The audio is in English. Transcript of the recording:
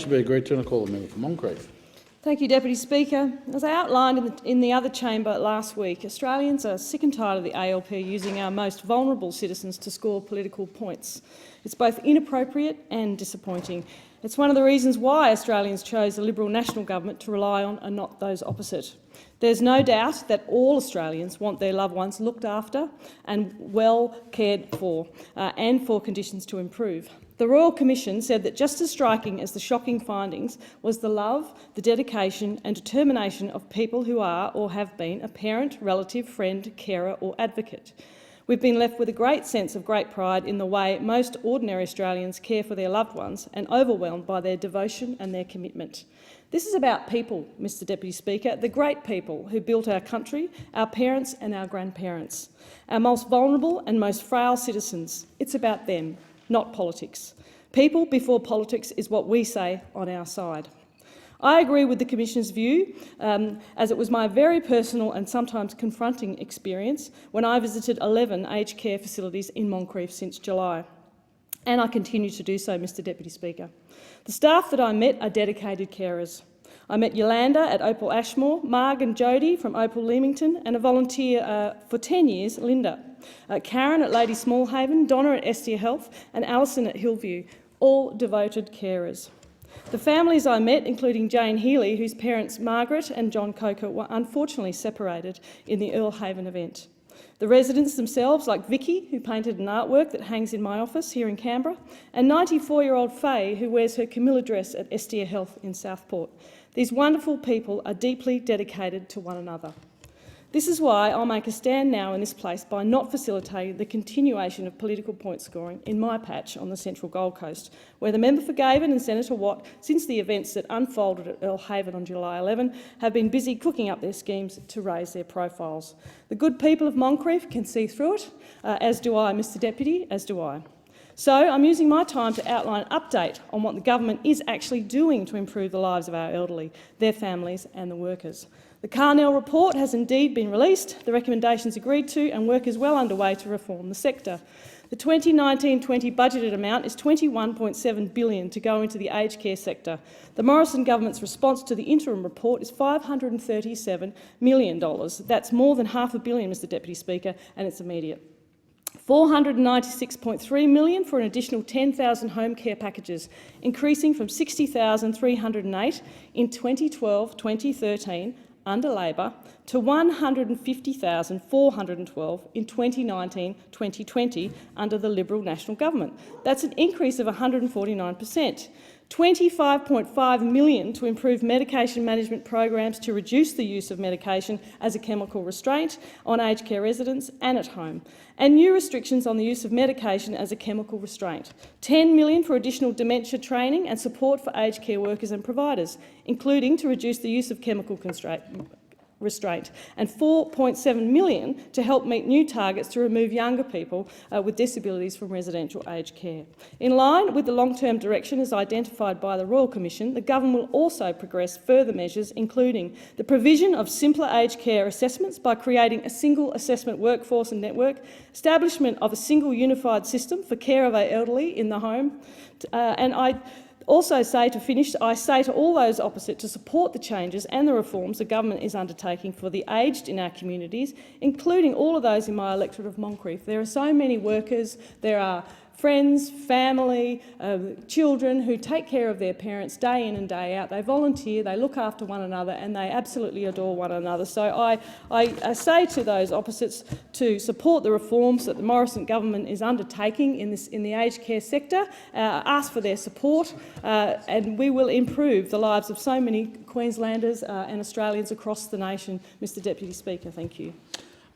to be agreed to, and I call the member for Moncrieff. Thank you, Deputy Speaker. As I outlined in the other chamber last week, Australians are sick and tired of the ALP using our most vulnerable citizens to score political points. It's both inappropriate and disappointing. It's one of the reasons why Australians chose a Liberal National Government to rely on and not those opposite. There's no doubt that all Australians want their loved ones looked after and well cared for, and for conditions to improve. The Royal Commission said that just as striking as the shocking findings was the love, the dedication and determination of people who are or have been a parent, relative, friend, carer or advocate. We've been left with a great sense of great pride in the way most ordinary Australians care for their loved ones and overwhelmed by their devotion and their commitment. This is about people, Mr Deputy Speaker, the great people who built our country, our parents and our grandparents, our most vulnerable and most frail citizens. It's about them, not politics. People before politics is what we say on our side. I agree with the Commission's view, as it was my very personal and sometimes confronting experience when I visited 11 aged care facilities in Moncrieff since July. And I continue to do so, Mr Deputy Speaker. The staff that I met are dedicated carers. I met Yolanda at Opal Ashmore, Marg and Jodie from Opal Leamington, and a volunteer for 10 years, Linda. Karen at Lady Smallhaven, Donna at Estia Health and Alison at Hillview, all devoted carers. The families I met, including Jane Healy, whose parents Margaret and John Coker were unfortunately separated in the Earl Haven event. The residents themselves, like Vicky, who painted an artwork that hangs in my office here in Canberra, and 94-year-old Faye, who wears her Camilla dress at Estia Health in Southport. These wonderful people are deeply dedicated to one another. This is why I'll make a stand now in this place by not facilitating the continuation of political point scoring in my patch on the Central Gold Coast, where the member for Gavin and Senator Watt, since the events that unfolded at Earl Haven on July 11, have been busy cooking up their schemes to raise their profiles. The good people of Moncrieff can see through it, as do I, Mr Deputy, as do I. So I'm using my time to outline an update on what the government is actually doing to improve the lives of our elderly, their families and the workers. The Carnell report has indeed been released, the recommendations agreed to, and work is well underway to reform the sector. The 2019-20 budgeted amount is $21.7 billion to go into the aged care sector. The Morrison government's response to the interim report is $537 million. That's more than $500 million, Mr Deputy Speaker, and it's immediate. $496.3 million for an additional 10,000 home care packages, increasing from 60,308 in 2012-2013 under Labor to 150,412 in 2019-2020 under the Liberal National Government. That's an increase of 149%. $25.5 million to improve medication management programs to reduce the use of medication as a chemical restraint on aged care residents and at home, and new restrictions on the use of medication as a chemical restraint. $10 million for additional dementia training and support for aged care workers and providers, including to reduce the use of chemical restraint, and $4.7 million to help meet new targets to remove younger people with disabilities from residential aged care. In line with the long-term direction as identified by the Royal Commission, the government will also progress further measures, including the provision of simpler aged care assessments by creating a single assessment workforce and network, establishment of a single unified system for care of our elderly in the home, and I say to all those opposite to support the changes and the reforms the government is undertaking for the aged in our communities, including all of those in my electorate of Moncrieff. There are so many workers, there are friends, family, children who take care of their parents day in and day out. They volunteer, they look after one another and they absolutely adore one another. So I say to those opposites to support the reforms that the Morrison government is undertaking in the aged care sector, ask for their support, and we will improve the lives of so many Queenslanders and Australians across the nation. Mr Deputy Speaker, thank you.